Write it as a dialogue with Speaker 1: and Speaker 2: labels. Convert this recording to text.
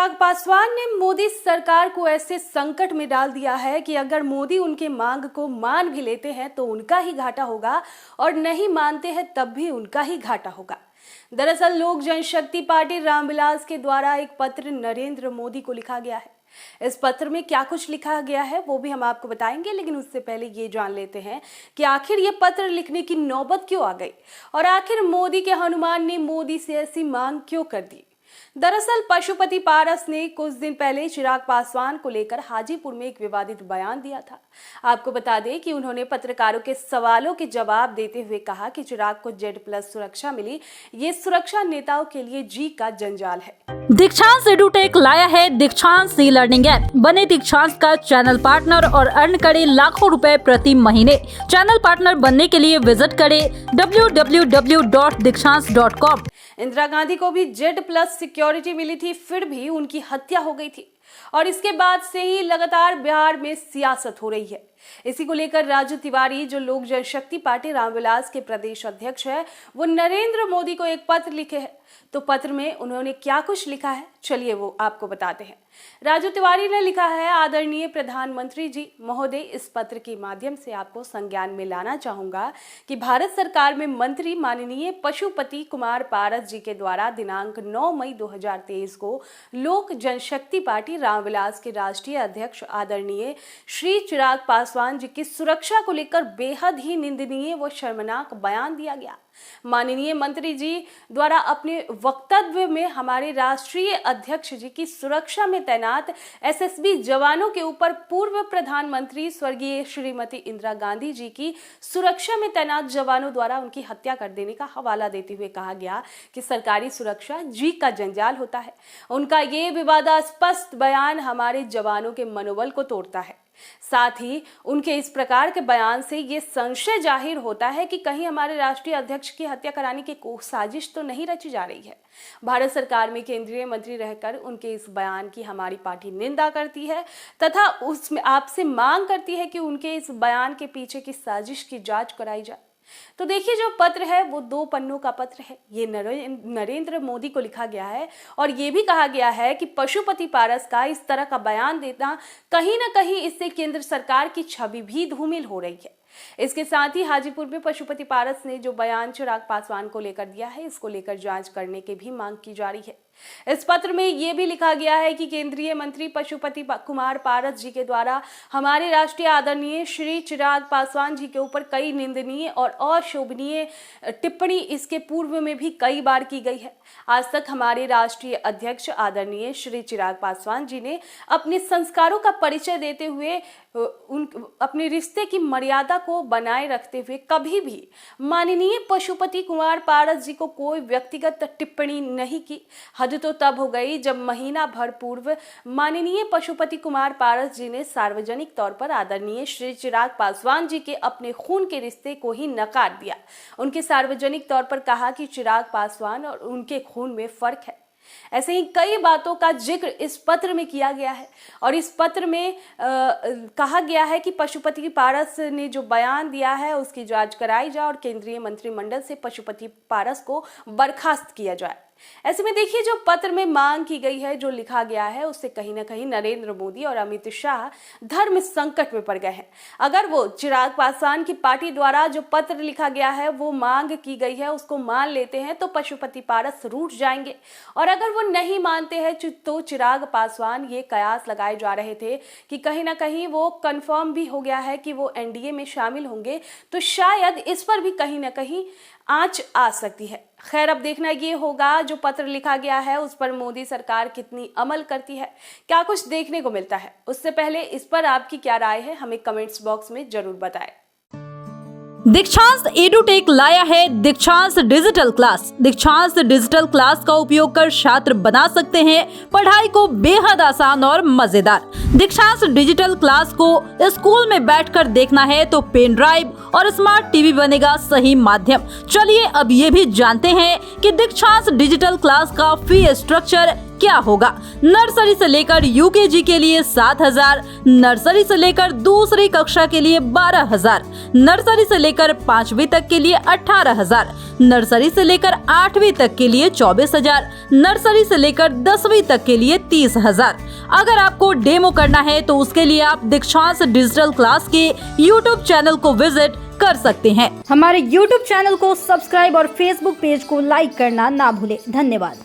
Speaker 1: चिराग पासवान ने मोदी सरकार को ऐसे संकट में डाल दिया है कि अगर मोदी उनके मांग को मान भी लेते हैं तो उनका ही घाटा होगा और नहीं मानते हैं तब भी उनका ही घाटा होगा। दरअसल लोक जनशक्ति पार्टी रामविलास के द्वारा एक पत्र नरेंद्र मोदी को लिखा गया है। इस पत्र में क्या कुछ लिखा गया है वो भी हम आपको बताएंगे, लेकिन उससे पहले ये जान लेते हैं कि आखिर ये पत्र लिखने की नौबत क्यों आ गई और आखिर मोदी के हनुमान ने मोदी से ऐसी मांग क्यों कर दी। दरअसल पशुपति पारस ने कुछ दिन पहले चिराग पासवान को लेकर हाजीपुर में एक विवादित बयान दिया था। आपको बता दें कि उन्होंने पत्रकारों के सवालों के जवाब देते हुए कहा कि चिराग को Z+ सुरक्षा मिली, ये सुरक्षा नेताओं के लिए जी का जंजाल है।
Speaker 2: दीक्षांत एडुटेक लाया है दीक्षांत ई-लर्निंग ऐप। बने दीक्षांत का चैनल पार्टनर और अर्न करे लाखों रुपए प्रति महीने। चैनल पार्टनर बनने के लिए विजिट करें www.दीक्षांत.com।
Speaker 1: इंदिरा गांधी को भी Z+ सिक्योरिटी मिली थी, फिर भी उनकी हत्या हो गई थी और इसके बाद से ही लगातार बिहार में सियासत हो रही है। इसी को लेकर राजू तिवारी, जो लोक जनशक्ति पार्टी रामविलास के प्रदेश अध्यक्ष है, वो नरेंद्र मोदी को एक पत्र लिखे हैं। तो पत्र में उन्होंने क्या कुछ लिखा है, चलिए वो आपको बताते हैं। राजू तिवारी ने लिखा है, आदरणीय प्रधानमंत्री जी महोदय, इस पत्र के माध्यम से आपको संज्ञान में लाना चाहूंगा कि भारत सरकार में मंत्री माननीय पशुपति कुमार पारस जी के द्वारा दिनांक 9 मई 2023 को लोक जनशक्ति पार्टी रामविलास के राष्ट्रीय अध्यक्ष आदरणीय श्री चिराग पासवान जी की सुरक्षा को लेकर बेहद ही निंदनीय व शर्मनाक बयान दिया गया। माननीय मंत्री जी द्वारा अपने वक्तव्य में हमारे राष्ट्रीय अध्यक्ष जी की सुरक्षा में तैनात SSB जवानों के ऊपर पूर्व प्रधानमंत्री स्वर्गीय श्रीमती इंदिरा गांधी जी की सुरक्षा में तैनात जवानों द्वारा उनकी हत्या कर देने का हवाला देते हुए कहा गया कि सरकारी सुरक्षा जी का जंजाल होता है। उनका ये विवादास्पद बयान हमारे जवानों के मनोबल को तोड़ता है। साथ ही उनके इस प्रकार के बयान से ये संशय जाहिर होता है कि कहीं हमारे राष्ट्रीय अध्यक्ष की हत्या कराने की कोई साजिश तो नहीं रची जा रही है। भारत सरकार में केंद्रीय मंत्री रहकर उनके इस बयान की हमारी पार्टी निंदा करती है तथा उसमें आपसे मांग करती है कि उनके इस बयान के पीछे की साजिश की जांच कराई जाए। तो देखिए, जो पत्र है वो 2 पन्नों का पत्र है। ये नरेंद्र मोदी को लिखा गया है और ये भी कहा गया है कि पशुपति पारस का इस तरह का बयान देना कहीं ना कहीं इससे केंद्र सरकार की छवि भी धूमिल हो रही है। इसके साथ ही हाजीपुर में पशुपति पारस ने जो बयान चिराग पासवान को लेकर दिया है, इसको लेकर जांच करने की भी मांग की जा रही है। इस पत्र में यह भी लिखा गया है कि केंद्रीय मंत्री पशुपति कुमार पारस जी के द्वारा हमारे राष्ट्रीय आदरणीय श्री चिराग पासवान जी के ऊपर कई निंदनीय और अशोभनीय टिप्पणी इसके पूर्व में भी कई बार की गई है। आज तक हमारे राष्ट्रीय अध्यक्ष आदरणीय श्री चिराग पासवान जी ने अपने संस्कारों का परिचय देते हुए अपने रिश्ते की मर्यादा को बनाए रखते हुए कभी भी माननीय पशुपति कुमार पारस जी को कोई व्यक्तिगत टिप्पणी नहीं की। हद तो तब हो गई जब महीना भर पूर्व माननीय पशुपति कुमार पारस जी ने सार्वजनिक तौर पर आदरणीय श्री चिराग पासवान जी के अपने खून के रिश्ते को ही नकार दिया। उनके सार्वजनिक तौर पर कहा कि चिराग पासवान और उनके खून में फर्क है। ऐसे ही कई बातों का जिक्र इस पत्र में किया गया है और इस पत्र में कहा गया है कि पशुपति पारस ने जो बयान दिया है उसकी जांच कराई जाए और केंद्रीय मंत्रिमंडल से पशुपति पारस को बर्खास्त किया जाए। ऐसे में देखिए, जो पत्र में मांग की गई है, जो लिखा गया है, उससे कहीं ना कहीं नरेंद्र मोदी और अमित शाह धर्म संकट में पड़ गए हैं। अगर वो चिराग पासवान की पार्टी द्वारा जो पत्र लिखा गया है, वो मांग की गई है, उसको मान लेते हैं तो पशुपति पारस रूठ जाएंगे और अगर वो नहीं मानते हैं तो चिराग पासवान ये कयास लगाए जा रहे थे कि कहीं ना कहीं वो कंफर्म भी हो गया है कि वो NDA में शामिल होंगे, तो शायद इस पर भी कहीं ना कहीं आंच आ सकती है। खैर, अब देखना ये होगा जो पत्र लिखा गया है उस पर मोदी सरकार कितनी अमल करती है, क्या कुछ देखने को मिलता है। उससे पहले इस पर आपकी क्या राय है, हमें कमेंट्स बॉक्स में जरूर बताएं।
Speaker 2: दीक्षांत एडुटेक लाया है दीक्षांत डिजिटल क्लास। दीक्षांत डिजिटल क्लास का उपयोग कर छात्र बना सकते हैं पढ़ाई को बेहद आसान और मजेदार। दीक्षांत डिजिटल क्लास को स्कूल में बैठकर देखना है तो पेन ड्राइव और स्मार्ट टीवी बनेगा सही माध्यम। चलिए अब ये भी जानते हैं कि दीक्षांत डिजिटल क्लास का फी स्ट्रक्चर क्या होगा। नर्सरी से लेकर यूकेजी के लिए 7,000, नर्सरी से लेकर दूसरी कक्षा के लिए 12,000, नर्सरी से लेकर 5वीं तक के लिए 18,000, नर्सरी से लेकर 8वीं तक के लिए 24,000, नर्सरी से लेकर 10वीं तक के लिए 30,000। अगर आपको डेमो करना है तो उसके लिए आप दीक्षांत डिजिटल क्लास के YouTube चैनल को विजिट कर सकते हैं।
Speaker 3: हमारे YouTube चैनल को सब्सक्राइब और Facebook पेज को लाइक करना ना भूलें। धन्यवाद।